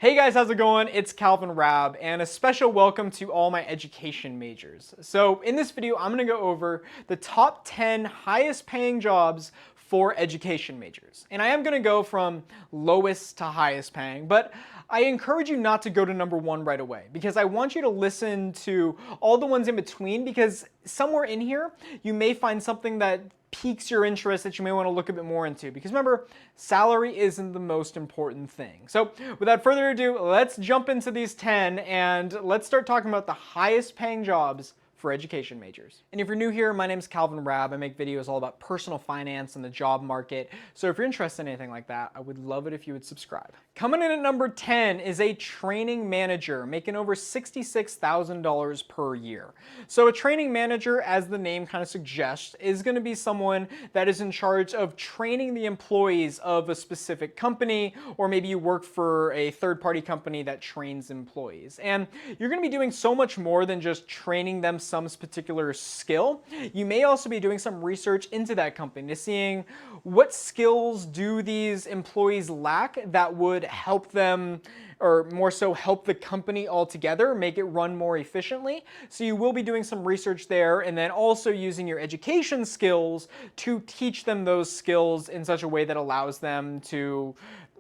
Hey guys, how's it going? It's Calvin Rabb, and a special welcome to all my education majors. So in this video, I'm gonna go over the top 10 highest paying jobs for education majors. And I am gonna go from lowest to highest paying, but I encourage you not to go to number one right away because I want you to listen to all the ones in between, because somewhere in here, you may find something that piques your interest that you may want to look a bit more into, because remember, salary isn't the most important thing. So without further ado, let's jump into these 10 and let's start talking about the highest paying jobs for education majors. And if you're new here, my name is Calvin Rabb. I make videos all about personal finance and the job market. So if you're interested in anything like that, I would love it if you would subscribe. Coming in at number 10 is a training manager making over $66,000 per year. So a training manager, as the name kind of suggests, is going to be someone that is in charge of training the employees of a specific company, or maybe you work for a third-party company that trains employees. And you're going to be doing so much more than just training them some particular skill. You may also be doing some research into that company to seeing what skills do these employees lack that would help them, or more so help the company altogether, make it run more efficiently. So you will be doing some research there, and then also using your education skills to teach them those skills in such a way that allows them to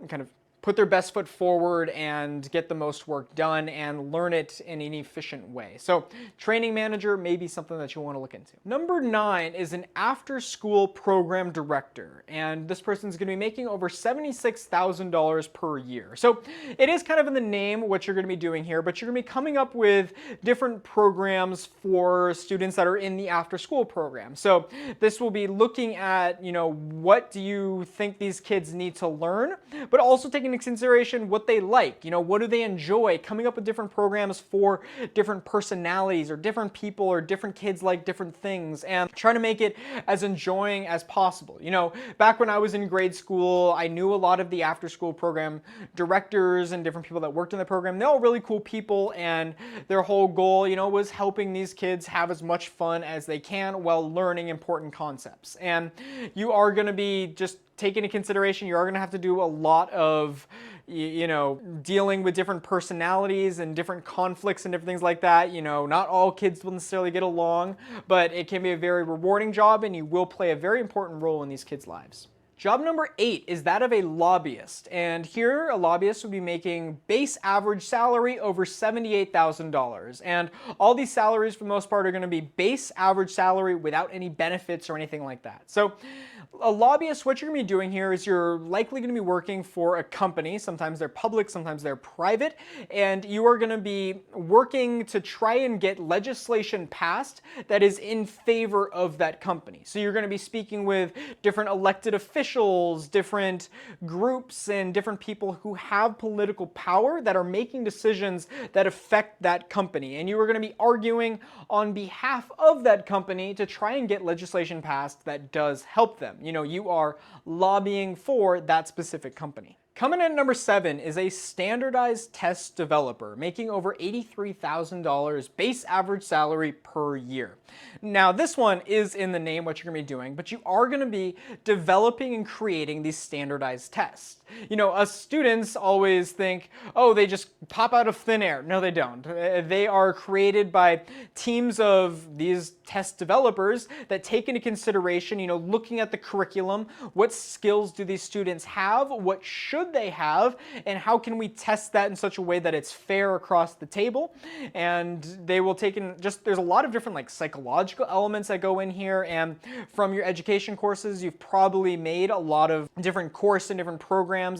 kind of put their best foot forward and get the most work done and learn it in an efficient way. So training manager may be something that you want to look into. Number 9 is an after-school program director, and this person's going to be making over $76,000 per year. So it is kind of in the name what you're going to be doing here, but you're going to be coming up with different programs for students that are in the after-school program. So this will be looking at, what do you think these kids need to learn, but also taking into consideration what they like, what do they enjoy, coming up with different programs for different personalities or different people or different kids like different things, and trying to make it as enjoying as possible. Back when I was in grade school, I knew a lot of the after school program directors and different people that worked in the program. They're all really cool people, and their whole goal, was helping these kids have as much fun as they can while learning important concepts. And you are going to be just take into consideration, you are going to have to do a lot of, dealing with different personalities and different conflicts and different things like that. Not all kids will necessarily get along, but it can be a very rewarding job, and you will play a very important role in these kids' lives. Job number 8 is that of a lobbyist, and here a lobbyist would be making base average salary over $78,000, and all these salaries for the most part are going to be base average salary without any benefits or anything like that. So a lobbyist, what you're going to be doing here is you're likely going to be working for a company. Sometimes they're public, sometimes they're private, and you are going to be working to try and get legislation passed that is in favor of that company. So you're going to be speaking with different elected officials, different groups, and different people who have political power that are making decisions that affect that company. And you are going to be arguing on behalf of that company to try and get legislation passed that does help them. You are lobbying for that specific company. Coming in at number 7 is a standardized test developer making over $83,000 base average salary per year. Now this one is in the name what you're going to be doing, but you are going to be developing and creating these standardized tests. Us students always think, oh, they just pop out of thin air. No, they don't. They are created by teams of these test developers that take into consideration, looking at the curriculum, what skills do these students have, what should they have, and how can we test that in such a way that it's fair across the table. And they will take in there's a lot of different psychological elements that go in here, and from your education courses you've probably made a lot of different course and different programs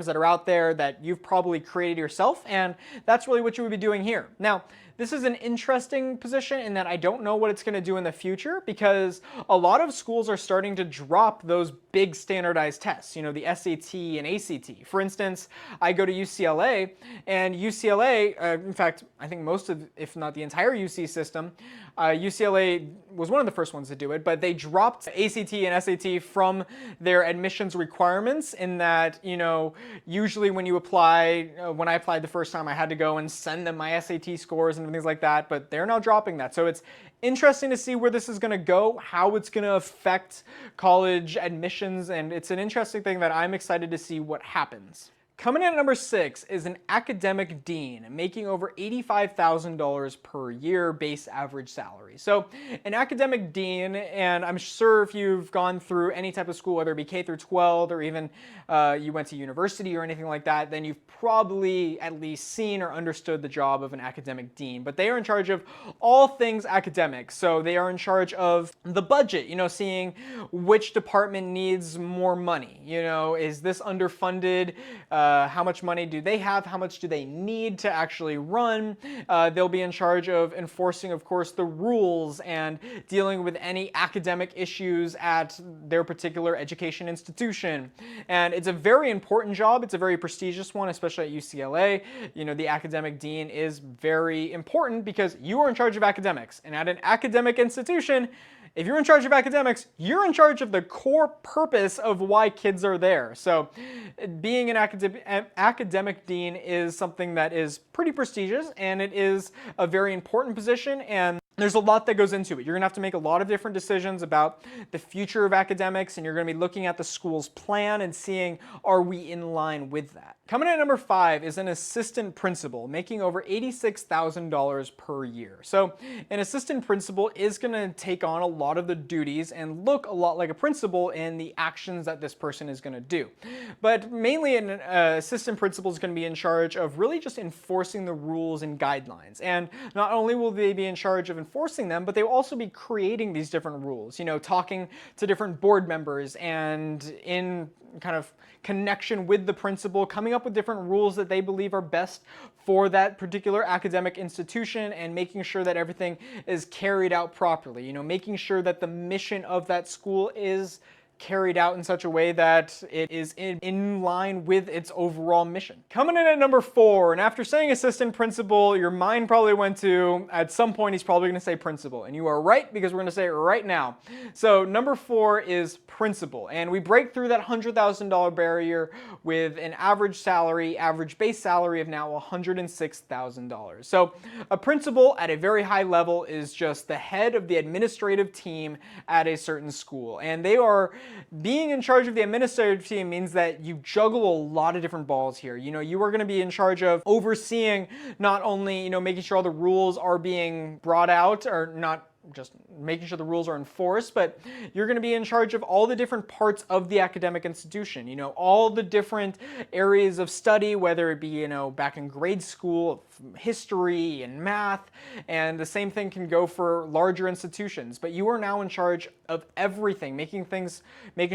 that are out there that you've probably created yourself, and that's really what you would be doing here. Now this is an interesting position in that I don't know what it's going to do in the future, because a lot of schools are starting to drop those big standardized tests, the SAT and ACT. For instance, I go to UCLA, and UCLA, in fact, I think most of, if not the entire UC system, UCLA was one of the first ones to do it, but they dropped ACT and SAT from their admissions requirements in that, usually when you apply, when I applied the first time, I had to go and send them my SAT scores and things like that, but they're now dropping that. So it's interesting to see where this is going to go, how it's going to affect college admissions, and it's an interesting thing that I'm excited to see what happens. Coming in at number 6 is an academic dean, making over $85,000 per year base average salary. So an academic dean, and I'm sure if you've gone through any type of school, whether it be K through 12 or even you went to university or anything like that, then you've probably at least seen or understood the job of an academic dean. But they are in charge of all things academic. So they are in charge of the budget, seeing which department needs more money. Is this underfunded? How much money do they have? How much do they need to actually run? They'll be in charge of enforcing, of course, the rules and dealing with any academic issues at their particular education institution. And it's a very important job. It's a very prestigious one, especially at UCLA. The academic dean is very important because you are in charge of academics. And at an academic institution, if you're in charge of academics, you're in charge of the core purpose of why kids are there. So being an academic dean is something that is pretty prestigious, and it is a very important position, and there's a lot that goes into it. You're going to have to make a lot of different decisions about the future of academics, and you're going to be looking at the school's plan and seeing, are we in line with that? Coming in at number 5 is an assistant principal, making over $86,000 per year. So an assistant principal is going to take on a lot of the duties and look a lot like a principal in the actions that this person is going to do. But mainly an assistant principal is going to be in charge of really just enforcing the rules and guidelines. And not only will they be in charge of enforcing them, but they will also be creating these different rules, talking to different board members and in kind of connection with the principal, coming up with different rules that they believe are best for that particular academic institution and making sure that everything is carried out properly, making sure that the mission of that school is carried out in such a way that it is in line with its overall mission. Coming in at number 4, and after saying assistant principal, your mind probably went to, at some point he's probably going to say principal, and you are right, because we're going to say it right now. So number 4 is principal, and we break through that $100,000 barrier with an average base salary of now $106,000. So a principal at a very high level is just the head of the administrative team at a certain school, and they are being in charge of the administrative team means that you juggle a lot of different balls here. You are going to be in charge of overseeing not only, making sure all the rules are being brought out, or not just making sure the rules are enforced, but you're going to be in charge of all the different parts of the academic institution, all the different areas of study, whether it be, back in grade school, history and math, and the same thing can go for larger institutions. But you are now in charge of everything, making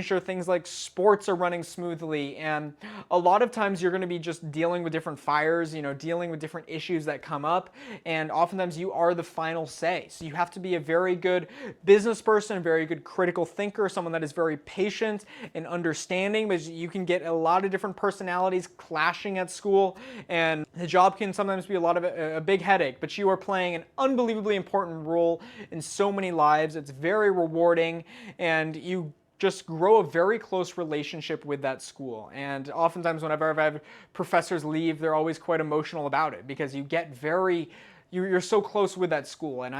sure things like sports are running smoothly, and a lot of times you're going to be just dealing with different fires, dealing with different issues that come up, and oftentimes you are the final say. So you have to be a very good business person, a very good critical thinker, someone that is very patient and understanding, because you can get a lot of different personalities clashing at school, and the job can sometimes be a big headache, but you are playing an unbelievably important role in so many lives. It's very rewarding, and you just grow a very close relationship with that school. And oftentimes whenever I've had professors leave, they're always quite emotional about it, because you're so close with that school. And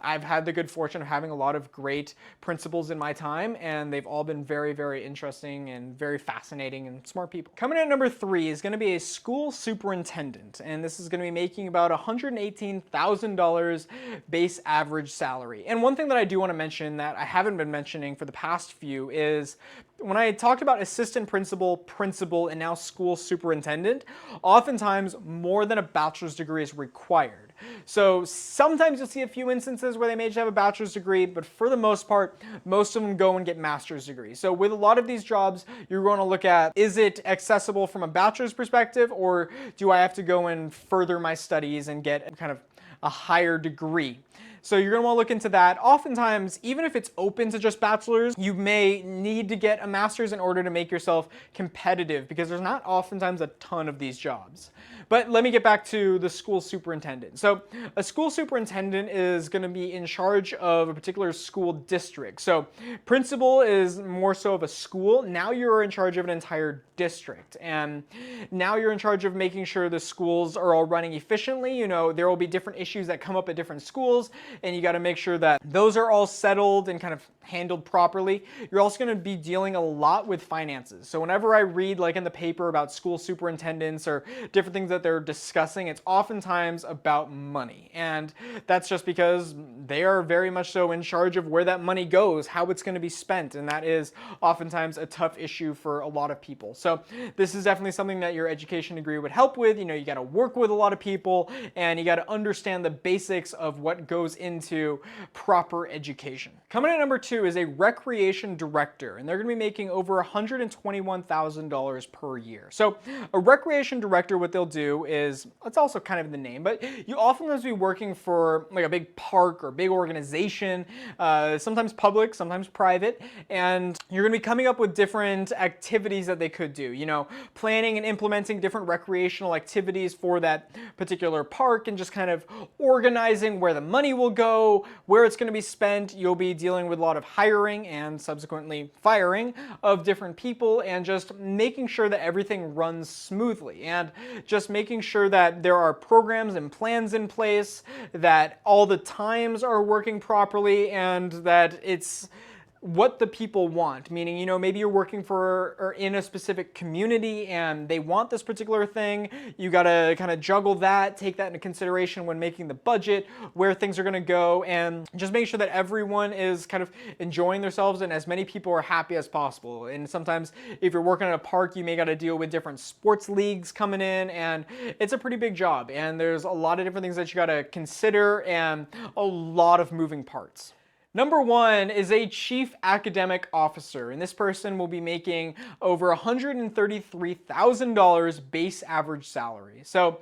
I've had the good fortune of having a lot of great principals in my time, and they've all been very, very interesting and very fascinating and smart people. Coming in at number 3 is going to be a school superintendent, and this is going to be making about $118,000 base average salary. And one thing that I do want to mention that I haven't been mentioning for the past few is when I talked about assistant principal, and now school superintendent, oftentimes more than a bachelor's degree is required. So sometimes you'll see a few instances where they may just have a bachelor's degree, but for the most part, most of them go and get master's degrees. So with a lot of these jobs, you're going to look at, is it accessible from a bachelor's perspective, or do I have to go and further my studies and get kind of a higher degree? So you're going to want to look into that. Oftentimes, even if it's open to just bachelor's, you may need to get a master's in order to make yourself competitive, because there's not oftentimes a ton of these jobs. But let me get back to the school superintendent. So a school superintendent is going to be in charge of a particular school district. So principal is more so of a school. Now you're in charge of an entire district. And now you're in charge of making sure the schools are all running efficiently. There will be different issues that come up at different schools. and you got to make sure that those are all settled and kind of handled properly. You're also going to be dealing a lot with finances. So whenever I read like in the paper about school superintendents or different things that they're discussing, it's oftentimes about money. And that's just because they are very much so in charge of where that money goes, how it's going to be spent. And that is oftentimes a tough issue for a lot of people. So this is definitely something that your education degree would help with. You know, you got to work with a lot of people and you got to understand the basics of what goes into proper education. Coming at number 2 is a recreation director, and they're going to be making over $121,000 per year. So a recreation director, what they'll do is, it's also kind of in the name, but you often must be working for like a big park or big organization, sometimes public, sometimes private, and you're going to be coming up with different activities that they could do, you know, planning and implementing different recreational activities for that particular park and just kind of organizing where the money will go, where it's going to be spent. You'll be dealing with a lot of hiring and subsequently firing of different people and just making sure that everything runs smoothly and just making sure that there are programs and plans in place, that all the times are working properly, and that it's what the people want, meaning, you know, maybe you're working for or in a specific community and they want this particular thing. You got to kind of juggle that, take that into consideration when making the budget, where things are going to go, and just make sure that everyone is kind of enjoying themselves and as many people are happy as possible. And sometimes if you're working at a park, you may got to deal with different sports leagues coming in, and it's a pretty big job. And there's a lot of different things that you got to consider and a lot of moving parts. Number 1 is a chief academic officer, and this person will be making over $133,000 base average salary. So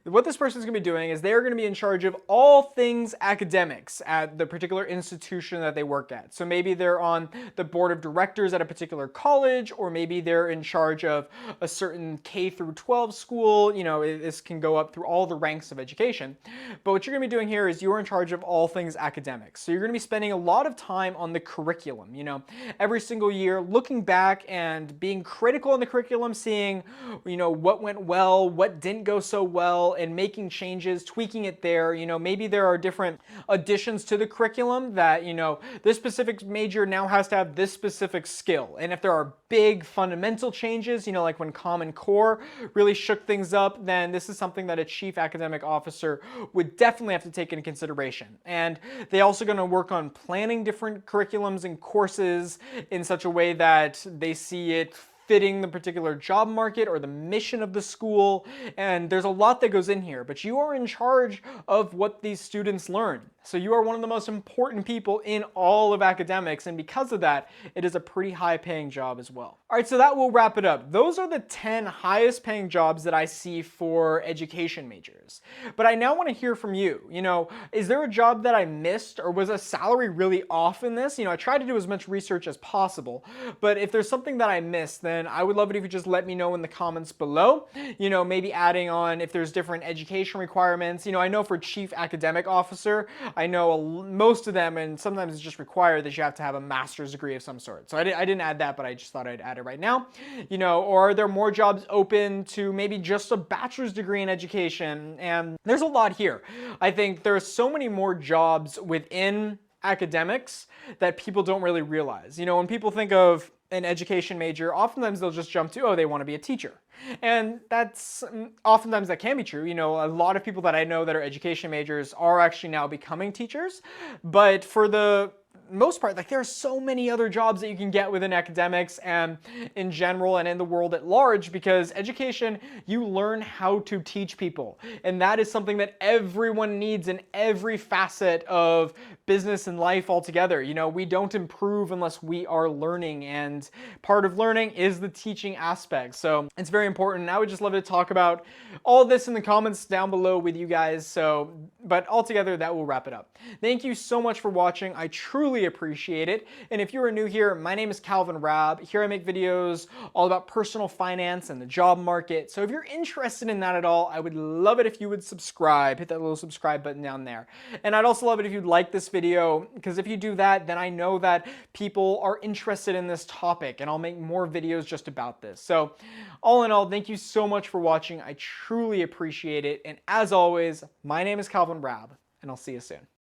what this person is going to be doing is they're going to be in charge of all things academics at the particular institution that they work at. So maybe they're on the board of directors at a particular college, or maybe they're in charge of a certain K through 12 school. You know, this can go up through all the ranks of education. But what you're going to be doing here is you're in charge of all things academics. So you're going to be spending a lot of time on the curriculum, you know, every single year, looking back and being critical in the curriculum, seeing, you know, what went well, what didn't go so well, and making changes, tweaking it there. You know, maybe there are different additions to the curriculum that, you know, this specific major now has to have this specific skill. And if there are big fundamental changes, you know, like when Common Core really shook things up, then this is something that a chief academic officer would definitely have to take into consideration. And they also going to work on planning different curriculums and courses in such a way that they see it fitting the particular job market or the mission of the school. And there's a lot that goes in here, but you are in charge of what these students learn. So you are one of the most important people in all of academics, and because of that, it is a pretty high paying job as well. All right, so that will wrap it up. Those are the 10 highest paying jobs that I see for education majors. But I now want to hear from you. You know, is there a job that I missed, or was a salary really off in this? You know, I tried to do as much research as possible, but if there's something that I missed, then I would love it if you just let me know in the comments below. You know, maybe adding on if there's different education requirements. You know, I know for chief academic officer, I know most of them, and sometimes it's just required that you have to have a master's degree of some sort. So I didn't add that, but I just thought I'd add it right now. You know, or are there more jobs open to maybe just a bachelor's degree in education? And there's a lot here. I think there are so many more jobs within academics that people don't really realize. You know, when people think of an education major, oftentimes they'll just jump to, oh, they want to be a teacher. And that's oftentimes that can be true. You know, a lot of people that I know that are education majors are actually now becoming teachers. But for the most part, like, there are so many other jobs that you can get within academics and in general and in the world at large, because education, you learn how to teach people. And that is something that everyone needs in every facet of business and life altogether. You know, we don't improve unless we are learning, and part of learning is the teaching aspect. So it's very important. And I would just love to talk about all this in the comments down below with you guys. So, but altogether, that will wrap it up. Thank you so much for watching. I truly appreciate it. And if you are new here, my name is Calvin Rabb. Here I make videos all about personal finance and the job market. So if you're interested in that at all, I would love it if you would subscribe. Hit that little subscribe button down there. And I'd also love it if you'd like this video, because if you do that, then I know that people are interested in this topic, and I'll make more videos just about this. So all in all, thank you so much for watching. I truly appreciate it. And as always, my name is Calvin Rabb, and I'll see you soon.